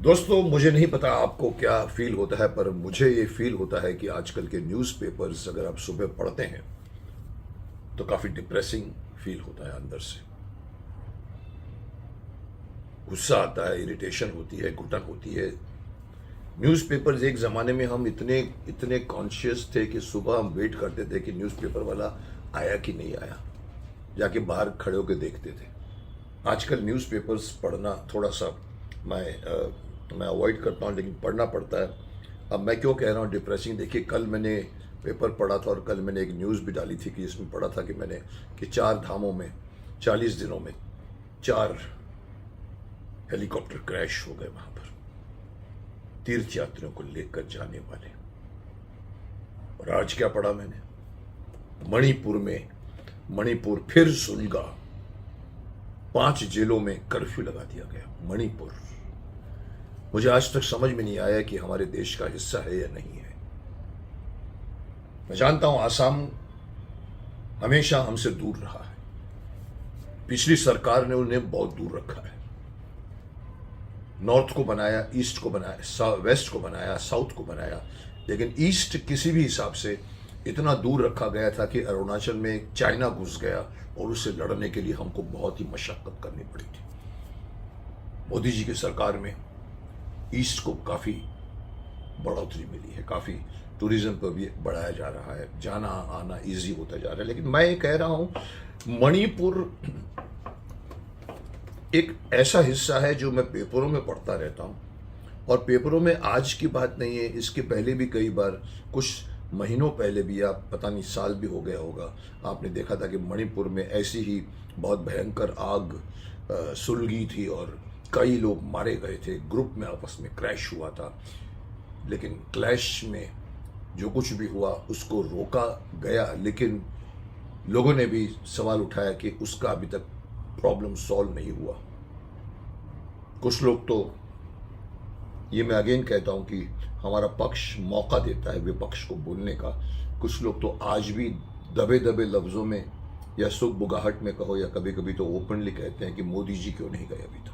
दोस्तों, मुझे नहीं पता आपको क्या फील होता है, पर मुझे ये फील होता है कि आजकल के न्यूज़पेपर्स अगर आप सुबह पढ़ते हैं तो काफ़ी डिप्रेसिंग फील होता है। अंदर से गुस्सा आता है, इरिटेशन होती है, घुटन होती है। न्यूज़पेपर्स एक ज़माने में हम इतने इतने कॉन्शियस थे कि सुबह हम वेट करते थे कि न्यूज़पेपर वाला आया कि नहीं आया, जाके बाहर खड़े होकर देखते थे। आजकल न्यूज़पेपर्स पढ़ना थोड़ा सा मैं अवॉइड करता हूँ, लेकिन पढ़ना पड़ता है। अब मैं क्यों कह रहा हूँ डिप्रेसिंग, देखिए कल मैंने पेपर पढ़ा था और कल मैंने एक न्यूज़ भी डाली थी कि इसमें पढ़ा था कि 4 धामों में 40 दिनों में 4 हेलीकॉप्टर क्रैश हो गए वहाँ पर, तीर्थ यात्रियों को लेकर जाने वाले। और आज क्या पढ़ा मैंने, मणिपुर फिर सुलगा, 5 जेलों में कर्फ्यू लगा दिया गया। मणिपुर मुझे आज तक समझ में नहीं आया कि हमारे देश का हिस्सा है या नहीं है। मैं जानता हूं आसाम हमेशा हमसे दूर रहा है, पिछली सरकार ने उन्हें बहुत दूर रखा है। नॉर्थ को बनाया, ईस्ट को बनाया, वेस्ट को बनाया, साउथ को बनाया, लेकिन ईस्ट किसी भी हिसाब से इतना दूर रखा गया था कि अरुणाचल में चाइना घुस गया और उससे लड़ने के लिए हमको बहुत ही मशक्कत करनी पड़ी थी। मोदी जी की सरकार में ईस्ट को काफ़ी बढ़ोतरी मिली है, काफ़ी टूरिज्म को भी बढ़ाया जा रहा है, जाना आना इजी होता जा रहा है। लेकिन मैं ये कह रहा हूँ, मणिपुर एक ऐसा हिस्सा है जो मैं पेपरों में पढ़ता रहता हूँ, और पेपरों में आज की बात नहीं है, इसके पहले भी कई बार, कुछ महीनों पहले भी, आप पता नहीं साल भी हो गया होगा, आपने देखा था कि मणिपुर में ऐसी ही बहुत भयंकर आग सुलगी थी और कई लोग मारे गए थे, ग्रुप में आपस में क्रैश हुआ था। लेकिन क्लैश में जो कुछ भी हुआ उसको रोका गया, लेकिन लोगों ने भी सवाल उठाया कि उसका अभी तक प्रॉब्लम सॉल्व नहीं हुआ। कुछ लोग तो, ये मैं अगेन कहता हूं कि हमारा पक्ष मौका देता है विपक्ष को बोलने का, कुछ लोग तो आज भी दबे दबे लफ्जों में या सुख बुगाहट में कहो या कभी कभी तो ओपनली कहते हैं कि मोदी जी क्यों नहीं गए अभी तक।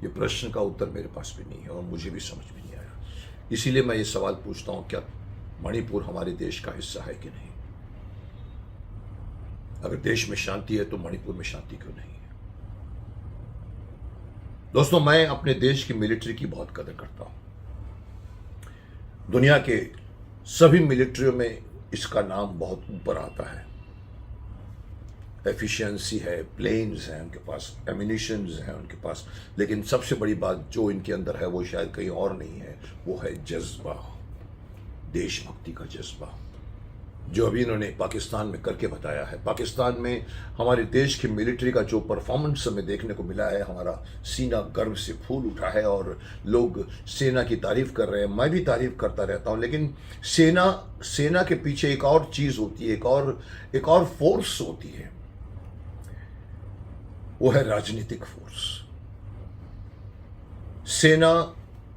ये प्रश्न का उत्तर मेरे पास भी नहीं है और मुझे भी समझ में नहीं आया। इसीलिए मैं ये सवाल पूछता हूं, क्या मणिपुर हमारे देश का हिस्सा है कि नहीं? अगर देश में शांति है तो मणिपुर में शांति क्यों नहीं है? दोस्तों, मैं अपने देश की मिलिट्री की बहुत कदर करता हूं। दुनिया के सभी मिलिट्रियों में इसका नाम बहुत ऊपर आता है। एफिशिएंसी है, प्लेन्स हैं उनके पास, एम्यूनिशंस हैं उनके पास, लेकिन सबसे बड़ी बात जो इनके अंदर है वो शायद कहीं और नहीं है, वो है जज्बा, देशभक्ति का जज्बा, जो अभी इन्होंने पाकिस्तान में करके बताया है। पाकिस्तान में हमारे देश की मिलिट्री का जो परफॉर्मेंस हमें देखने को मिला है, हमारा सीना गर्व से फूल उठा है और लोग सेना की तारीफ कर रहे हैं। मैं भी तारीफ करता रहता हूं, लेकिन सेना के पीछे एक और चीज होती है, एक और फोर्स होती है, वो है राजनीतिक फोर्स। सेना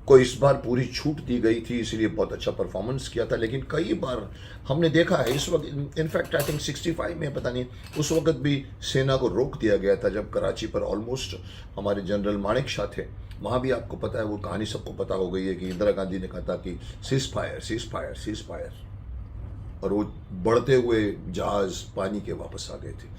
को इस बार पूरी छूट दी गई थी, इसलिए बहुत अच्छा परफॉर्मेंस किया था, लेकिन कई बार हमने देखा है, इस वक्त इनफैक्ट आई थिंक 65 में, पता नहीं, उस वक्त भी सेना को रोक दिया गया था जब कराची पर ऑलमोस्ट हमारे जनरल मानेक शाह थे। वहाँ भी आपको पता है, वो कहानी सबको पता हो गई है कि इंदिरा गांधी ने कहा था कि cease fire cease fire cease fire, और वो बढ़ते हुए जहाज पानी के वापस आ गए थे।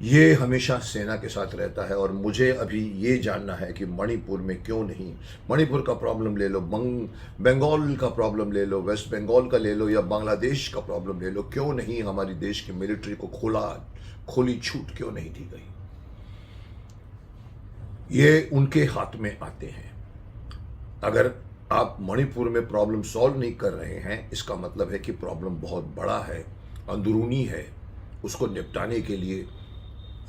ये हमेशा सेना के साथ रहता है। और मुझे अभी ये जानना है कि मणिपुर में क्यों नहीं, मणिपुर का प्रॉब्लम ले लो, बंगाल का प्रॉब्लम ले लो, वेस्ट बंगाल का ले लो, या बांग्लादेश का प्रॉब्लम ले लो, क्यों नहीं हमारी देश की मिलिट्री को खुली छूट क्यों नहीं दी गई? ये उनके हाथ में आते हैं। अगर आप मणिपुर में प्रॉब्लम सॉल्व नहीं कर रहे हैं, इसका मतलब है कि प्रॉब्लम बहुत बड़ा है, अंदरूनी है। उसको निपटाने के लिए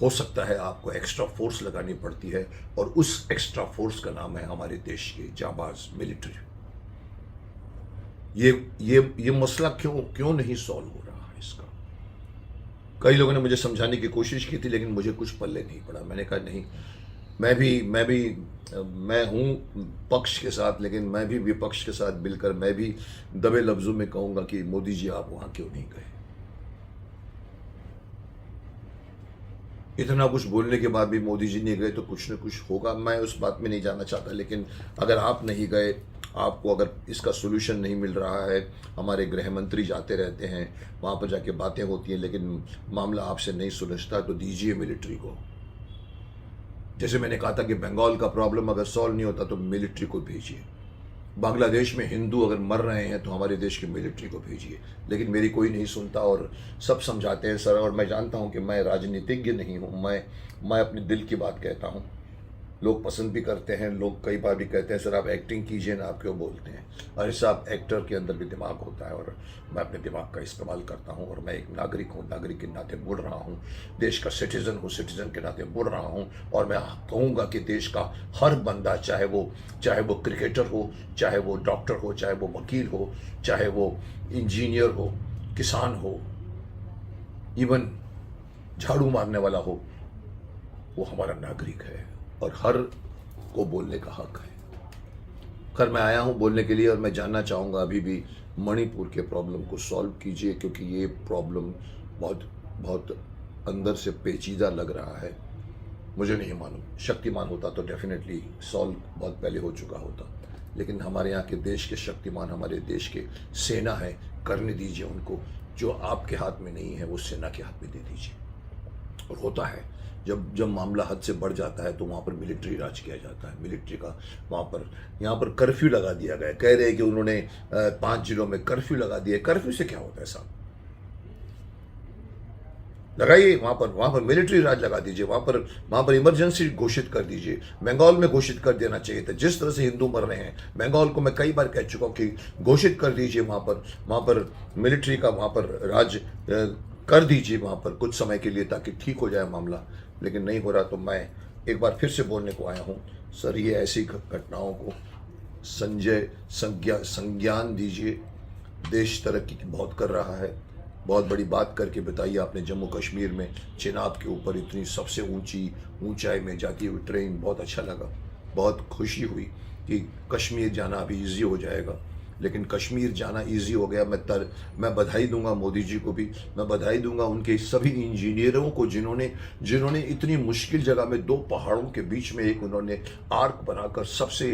हो सकता है आपको एक्स्ट्रा फोर्स लगानी पड़ती है, और उस एक्स्ट्रा फोर्स का नाम है हमारे देश के जाबाज मिलिट्री। ये मसला क्यों नहीं सॉल्व हो रहा है इसका? कई लोगों ने मुझे समझाने की कोशिश की थी, लेकिन मुझे कुछ पल्ले नहीं पड़ा। मैंने कहा नहीं, मैं हूं पक्ष के साथ, लेकिन मैं भी विपक्ष के साथ मिलकर मैं भी दबे लफ्जों में कहूंगा कि मोदी जी आप वहां क्यों नहीं गए? इतना कुछ बोलने के बाद भी मोदी जी नहीं गए तो कुछ न कुछ होगा। मैं उस बात में नहीं जाना चाहता, लेकिन अगर आप नहीं गए, आपको अगर इसका सोल्यूशन नहीं मिल रहा है, हमारे गृह मंत्री जाते रहते हैं, वहाँ पर जाके बातें होती हैं, लेकिन मामला आपसे नहीं सुलझता, तो दीजिए मिलिट्री को। जैसे मैंने कहा था कि बंगाल का प्रॉब्लम अगर सॉल्व नहीं होता तो मिलिट्री को भेजिए। बांग्लादेश में हिंदू अगर मर रहे हैं तो हमारे देश की मिलिट्री को भेजिए, लेकिन मेरी कोई नहीं सुनता और सब समझाते हैं सर। और मैं जानता हूं कि मैं राजनीतिज्ञ नहीं हूं, मैं अपने दिल की बात कहता हूं। लोग पसंद भी करते हैं, लोग कई बार भी कहते हैं सर आप एक्टिंग कीजिए ना, आप क्यों बोलते हैं। अरे साहब, एक्टर के अंदर भी दिमाग होता है और मैं अपने दिमाग का इस्तेमाल करता हूं, और मैं एक नागरिक हूं, नागरिक के नाते बोल रहा हूं, देश का सिटीजन हूं, सिटीजन के नाते बोल रहा हूं। और मैं कहूँगा कि देश का हर बंदा, चाहे वो क्रिकेटर हो, चाहे वो डॉक्टर हो, चाहे वो वकील हो, चाहे वो इंजीनियर हो, किसान हो, इवन झाड़ू मारने वाला हो, वो हमारा नागरिक है और हर को बोलने का हक है। खैर, मैं आया हूं बोलने के लिए और मैं जानना चाहूँगा अभी भी मणिपुर के प्रॉब्लम को सॉल्व कीजिए, क्योंकि ये प्रॉब्लम बहुत बहुत अंदर से पेचीदा लग रहा है। मुझे नहीं मालूम, शक्तिमान होता तो डेफिनेटली सॉल्व बहुत पहले हो चुका होता, लेकिन हमारे यहाँ के देश के शक्तिमान हमारे देश के सेना है, करने दीजिए उनको। जो आपके हाथ में नहीं है वो सेना के हाथ में दे दीजिए। और होता है जब मामला हद से बढ़ जाता है तो वहाँ पर मिलिट्री राज किया जाता है। मिलिट्री का यहाँ पर कर्फ्यू लगा दिया गया। कह रहे हैं कि उन्होंने 5 जिलों में कर्फ्यू लगा दिया। कर्फ्यू से क्या होता है साहब? लगाइए वहाँ पर मिलिट्री राज लगा दीजिए, वहाँ पर इमरजेंसी घोषित कर दीजिए। बंगाल में घोषित कर देना चाहिए था। जिस तरह से हिंदू मर रहे हैं, बंगाल को मैं कई बार कह चुका हूँ कि घोषित कर दीजिए, वहाँ पर मिलिट्री का वहाँ पर राज कर दीजिए वहाँ पर कुछ समय के लिए, ताकि ठीक हो जाए मामला। लेकिन नहीं हो रहा, तो मैं एक बार फिर से बोलने को आया हूँ सर, ये ऐसी घटनाओं को संज्ञान दीजिए। देश तरक्की बहुत कर रहा है। बहुत बड़ी बात करके बताइए आपने, जम्मू कश्मीर में चिनाब के ऊपर इतनी सबसे ऊंचाई में जाती हुई ट्रेन, बहुत अच्छा लगा, बहुत खुशी हुई कि कश्मीर जाना अभी इजी हो जाएगा। लेकिन कश्मीर जाना इजी हो गया, मैं बधाई दूंगा मोदी जी को भी, मैं बधाई दूंगा उनके सभी इंजीनियरों को जिन्होंने इतनी मुश्किल जगह में 2 पहाड़ों के बीच में एक उन्होंने आर्क बनाकर सबसे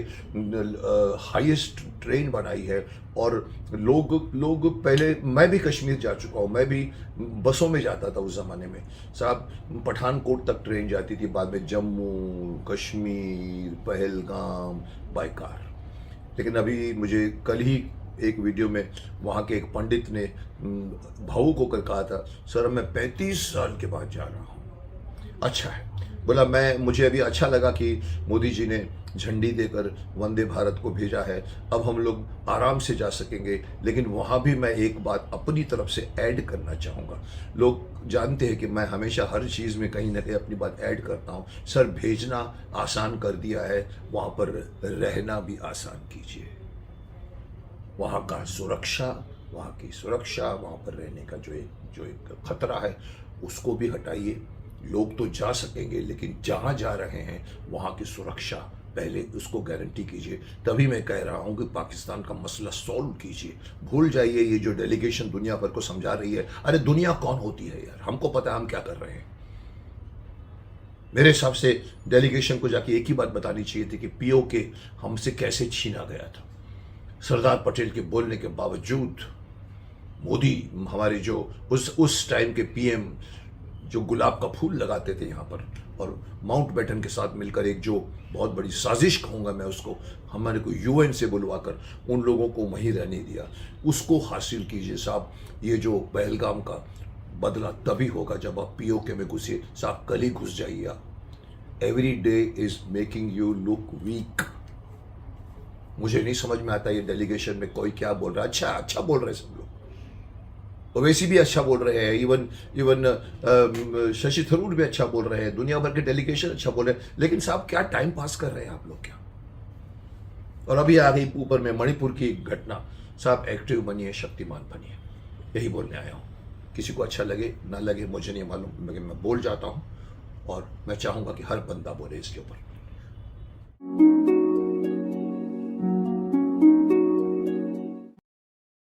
हाईएस्ट ट्रेन बनाई है। और लोग पहले, मैं भी कश्मीर जा चुका हूँ, मैं भी बसों में जाता था उस ज़माने में साहब। पठानकोट तक ट्रेन जाती थी, बाद में जम्मू कश्मीर, पहलगाम, बाय कार। लेकिन अभी मुझे कल ही एक वीडियो में वहाँ के एक पंडित ने भावुक होकर कहा था, सर मैं 35 साल के बाद जा रहा हूँ। अच्छा है, बोला मुझे अभी अच्छा लगा कि मोदी जी ने झंडी देकर वंदे भारत को भेजा है, अब हम लोग आराम से जा सकेंगे। लेकिन वहाँ भी मैं एक बात अपनी तरफ से ऐड करना चाहूँगा। लोग जानते हैं कि मैं हमेशा हर चीज़ में कहीं ना कहीं अपनी बात ऐड करता हूँ। सर, भेजना आसान कर दिया है, वहाँ पर रहना भी आसान कीजिए। वहाँ की सुरक्षा, वहाँ पर रहने का जो एक खतरा है उसको भी हटाइए। लोग तो जा सकेंगे, लेकिन जहाँ जा रहे हैं वहाँ की सुरक्षा पहले उसको गारंटी कीजिए। तभी मैं कह रहा हूँ कि पाकिस्तान का मसला सॉल्व कीजिए। भूल जाइए ये जो डेलीगेशन दुनिया भर को समझा रही है। अरे दुनिया कौन होती है यार, हमको पता है हम क्या कर रहे हैं। मेरे हिसाब से डेलीगेशन को जाके एक ही बात बतानी चाहिए थी कि पीओके हमसे कैसे छीना गया था। सरदार पटेल के बोलने के बावजूद मोदी, हमारे जो उस टाइम के पीएम, जो गुलाब का फूल लगाते थे यहाँ पर, और माउंटबेटन के साथ मिलकर एक जो बहुत बड़ी साजिश कहूँगा मैं उसको, हमारे को यूएन से बुलवाकर उन लोगों को वहीं रहने दिया, उसको हासिल कीजिए साहब। ये जो पहलगाम का बदला तभी होगा जब आप पीओके में घुसे साहब, कल ही घुस जाइए आप। Every day is making you look weak. मुझे नहीं समझ में आता ये डेलीगेशन में कोई क्या बोल रहा है। अच्छा बोल रहे हैं सब लोग, ओवैसी भी अच्छा बोल रहे हैं, इवन शशि थरूर भी अच्छा बोल रहे हैं, दुनिया भर के डेलीगेशन अच्छा बोल रहे हैं। लेकिन साहब क्या टाइम पास कर रहे हैं आप लोग क्या? और अभी आ गई ऊपर में मणिपुर की घटना। साहब एक्टिव बनिए, शक्तिमान बनिए, यही बोलने आया हूँ। किसी को अच्छा लगे ना लगे मुझे नहीं मालूम, लेकिन मैं बोल जाता हूँ और मैं चाहूँगा कि हर बंदा बोले इसके ऊपर।